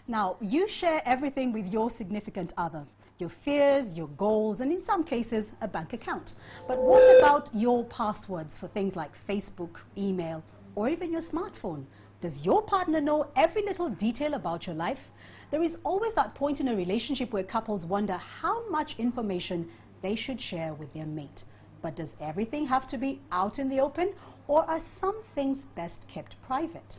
Now, you share everything with your significant other, your fears, your goals, and in some cases, a bank account. But what about your passwords for things like Facebook, email, or even your smartphone? Does your partner know every little detail about your life? There is always that point in a relationship where couples wonder how much information they should share with their mate. But does everything have to be out in the open, or are some things best kept private?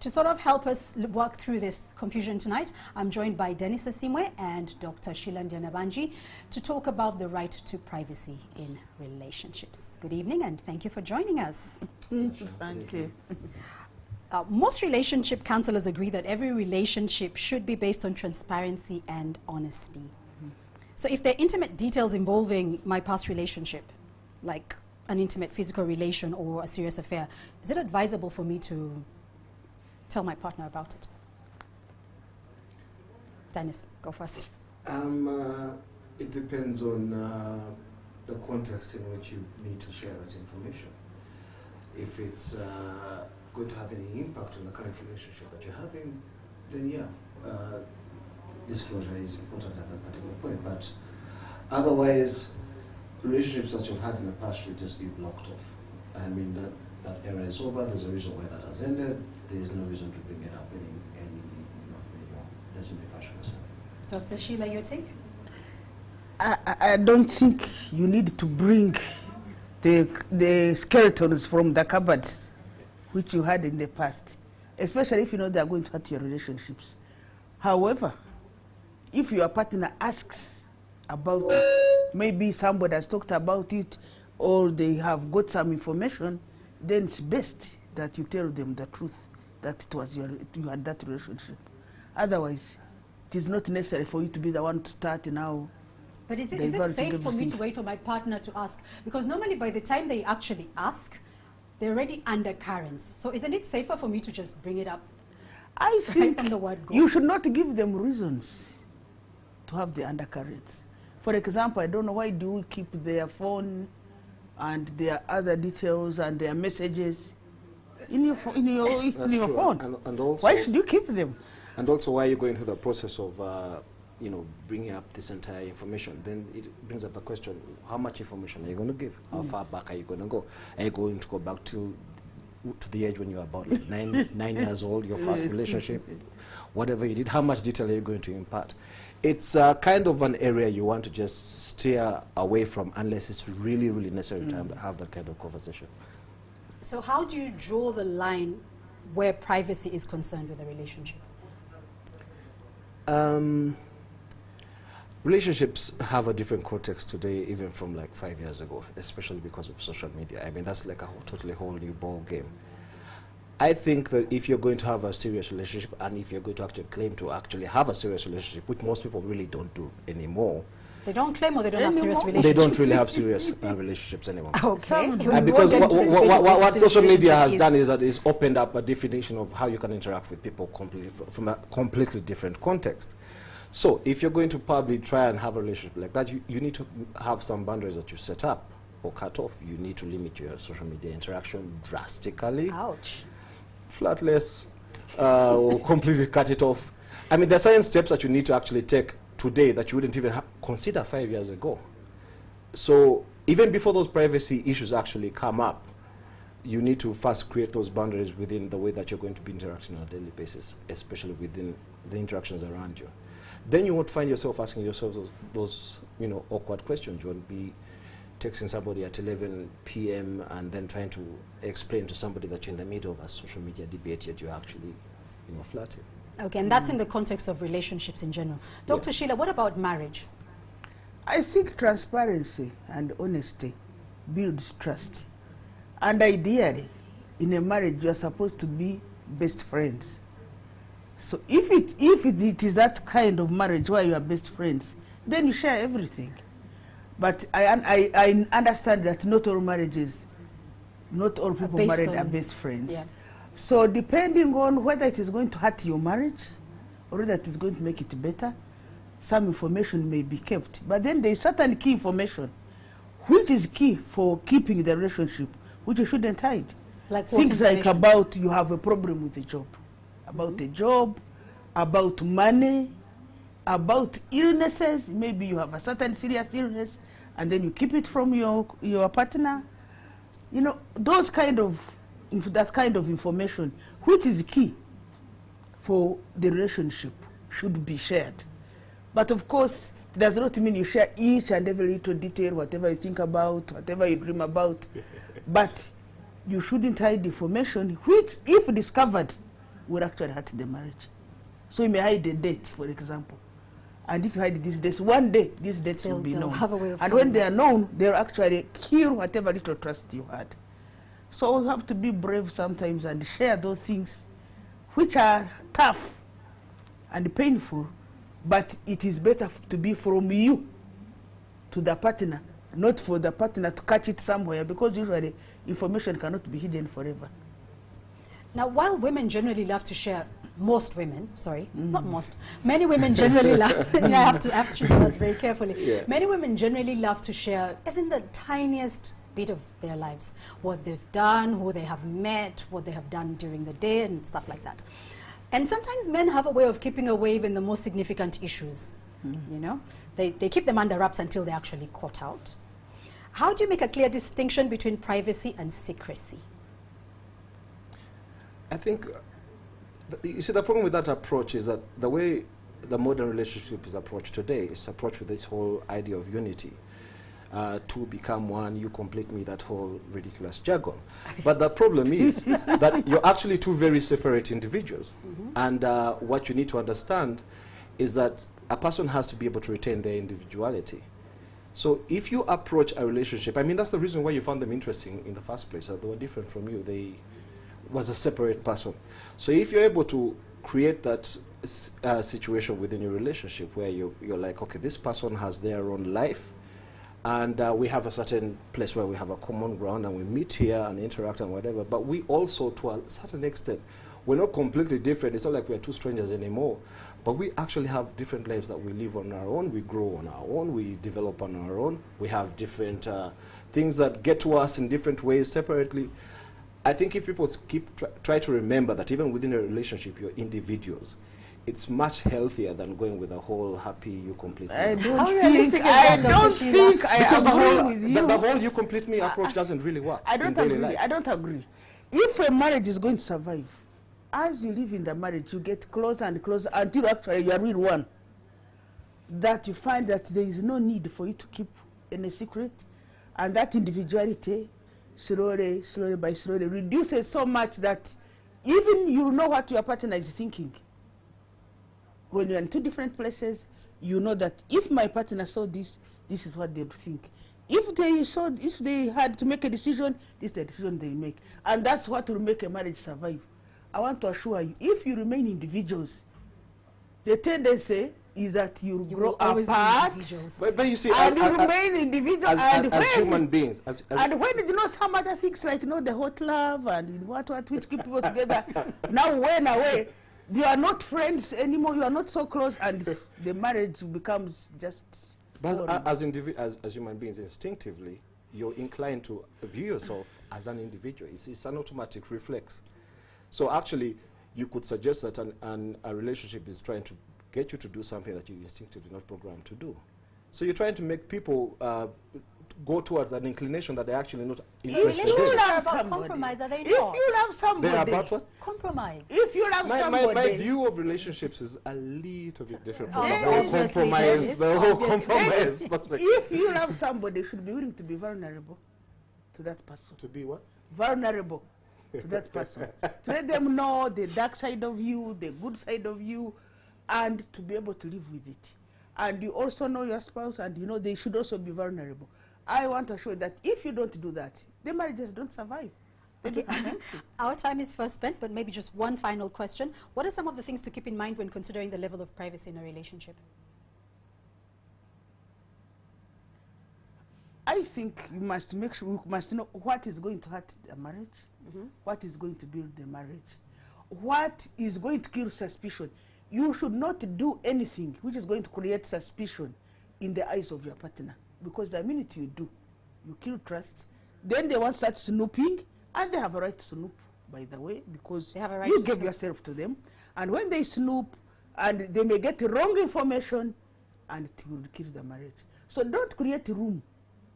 To sort of help us work through this confusion tonight, I'm joined by Dennis Asiimwe and Dr. Sheila Ndianabanji to talk about the right to privacy in relationships. Good evening and thank you for joining us. Thank you. Most relationship counselors agree that every relationship should be based on transparency and honesty. So if there are intimate details involving my past relationship, like an intimate physical relation or a serious affair, is it advisable for me to tell my partner about it? Dennis, go first. It depends on the context in which you need to share that information. If it's going to have any impact on the current relationship that you're having, then yeah, disclosure is important at that particular point. But otherwise, relationships that you've had in the past should just be blocked off. I mean, that era is over. There's a reason why that has ended. There's no reason to bring it up anymore. Doesn't make much sense. Dr. Sheila, your take? I don't think you need to bring the skeletons from the cupboards which you had in the past, especially if you know they are going to hurt your relationships. However, if your partner asks about it, maybe somebody has talked about it or they have got some information, then it's best that you tell them the truth, that it was you had that relationship. Otherwise, it is not necessary for you to be the one to start now. But is it safe for me to wait for my partner to ask? Because normally by the time they actually ask, they're already undercurrents. So isn't it safer for me to just bring it up? I think right from the word go? You should not give them reasons to have the undercurrents. For example, I don't know, why do we keep their phone and their other details and their messages in your phone? And also, why should you keep them? And also, why are you going through the process of bringing up this entire information? Then it brings up the question, how much information are you going to give? How far back are you going to go? Are you going to go back to the age when you were about like 9 years old, your first relationship? Whatever you did, how much detail are you going to impart? It's kind of an area you want to just steer away from unless it's really, really necessary to have that kind of conversation. So how do you draw the line where privacy is concerned with a relationship? Relationships have a different context today, even from like 5 years ago, especially because of social media. I mean, that's like a totally whole new ball game. I think that if you're going to have a serious relationship, and if you're going to actually claim to actually have a serious relationship, which most people really don't do anymore. They don't claim, or they don't have serious relationships? They don't really have serious relationships anymore. Okay. Because what social media has done is that it's opened up a definition of how you can interact with people from a completely different context. So if you're going to probably try and have a relationship like that, you need to have some boundaries that you set up or cut off. You need to limit your social media interaction drastically. Ouch. Flatless, or completely cut it off. I mean, there are certain steps that you need to actually take today that you wouldn't even consider 5 years ago. So even before those privacy issues actually come up, you need to first create those boundaries within the way that you're going to be interacting on a daily basis, especially within the interactions around you. Then you won't find yourself asking yourself those awkward questions. You won't be texting somebody at 11 p.m. and then trying to explain to somebody that you're in the middle of a social media debate, yet you're actually flirting. Okay, and that's in the context of relationships in general. Dr. Sheila, what about marriage? I think transparency and honesty builds trust. And ideally, in a marriage, you're supposed to be best friends. So if it is that kind of marriage where you are best friends, then you share everything. But I understand that not all marriages, not all people married are best friends. Yeah. So depending on whether it is going to hurt your marriage or whether it is going to make it better, some information may be kept. But then there is certain key information which is key for keeping the relationship, which you shouldn't hide. Like things like about you have a problem with the job. about a job, about money, about illnesses. Maybe you have a certain serious illness and then you keep it from your partner. You know, that kind of information, which is key for the relationship, should be shared. But of course, it does not mean you share each and every little detail, whatever you think about, whatever you dream about. But you shouldn't hide information which, if discovered, will actually hurt the marriage. So you may hide a date, for example. And if you hide these dates, one day these dates will be known. And when they are known, they'll actually kill whatever little trust you had. So you have to be brave sometimes and share those things which are tough and painful, but it is better to be from you to the partner, not for the partner to catch it somewhere, because usually information cannot be hidden forever. Now, while women generally love to share, most women, sorry, not most, many women generally love, I have to choose words very carefully. Yeah. Many women generally love to share even the tiniest bit of their lives, what they've done, who they have met, what they have done during the day, and stuff like that. And sometimes men have a way of keeping away even the most significant issues, you know. They keep them under wraps until they're actually caught out. How do you make a clear distinction between privacy and secrecy? I think, you see, the problem with that approach is that the way the modern relationship is approached today is approached with this whole idea of unity. Two become one, you complete me, that whole ridiculous jargon. But the problem is that you're actually two very separate individuals. And what you need to understand is that a person has to be able to retain their individuality. So if you approach a relationship, I mean, that's the reason why you found them interesting in the first place, that they were different from you. They was a separate person. So if you're able to create that situation within your relationship where you're like, okay, this person has their own life, and we have a certain place where we have a common ground and we meet here and interact and whatever, but we also, to a certain extent, we're not completely different. It's not like we're two strangers anymore, but we actually have different lives that we live on our own, we grow on our own, we develop on our own, we have different things that get to us in different ways separately. I think if people try to remember that even within a relationship, you're individuals, it's much healthier than going with a whole happy you complete me. I don't think I agree with you. The whole you complete me approach doesn't really work. I don't agree. I don't agree. If a marriage is going to survive, as you live in the marriage, you get closer and closer until actually you are real one. That you find that there is no need for you to keep any secret, and that individuality slowly by slowly reduces so much that even you know what your partner is thinking. When you're in two different places, you know that if my partner saw this, this is what they would think. If they had to make a decision, this is the decision they make. And that's what will make a marriage survive. I want to assure you, if you remain individuals, the tendency is that you grow apart, but you see, and you remain individuals as human beings. And when you know some other things like, you know, the hot love and what which keep people together, now went away, you are not friends anymore, you are not so close, and the marriage becomes just... But as human beings, instinctively, you're inclined to view yourself as an individual. It's an automatic reflex. So actually, you could suggest that a relationship is trying to get you to do something that you instinctively not programmed to do. So you're trying to make people go towards an inclination that they're actually not interested in. If you love somebody, compromise, are they not? If you love somebody, they're about what? Compromise. If you love somebody, my view of relationships is a little bit different from the whole compromise perspective. If you love somebody, you should be willing to be vulnerable to that person. To be what? Vulnerable to that person. To let them know the dark side of you, the good side of you, and to be able to live with it. And you also know your spouse, and you know they should also be vulnerable. I want to show that if you don't do that, the marriages don't survive. Okay. Our time is first spent, but maybe just one final question. What are some of the things to keep in mind when considering the level of privacy in a relationship? I think you must make sure, you must know what is going to hurt the marriage, what is going to build the marriage, what is going to kill suspicion. You should not do anything which is going to create suspicion in the eyes of your partner, because the minute you do, you kill trust. Then they want to start snooping, and they have a right to snoop. by the way, because They have a right you to gave snoop. yourself to them. And when they snoop, and they may get the wrong information, and it will kill the marriage. So don't create room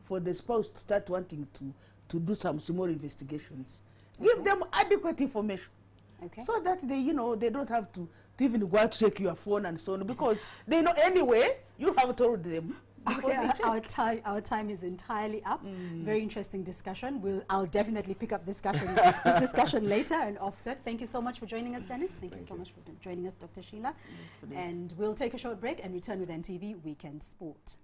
for the spouse to start wanting to do some small investigations. Give them adequate information. Okay. So that they, you know, they don't have to even go out to check your phone and so on, because they know anyway, you have told them. before they check. Our time is entirely up. Very interesting discussion. I'll definitely pick up this discussion later and offset. Thank you so much for joining us, Dennis. Thank you so much for joining us, Dr. Sheila. Yes, please. And we'll take a short break and return with NTV Weekend Sport.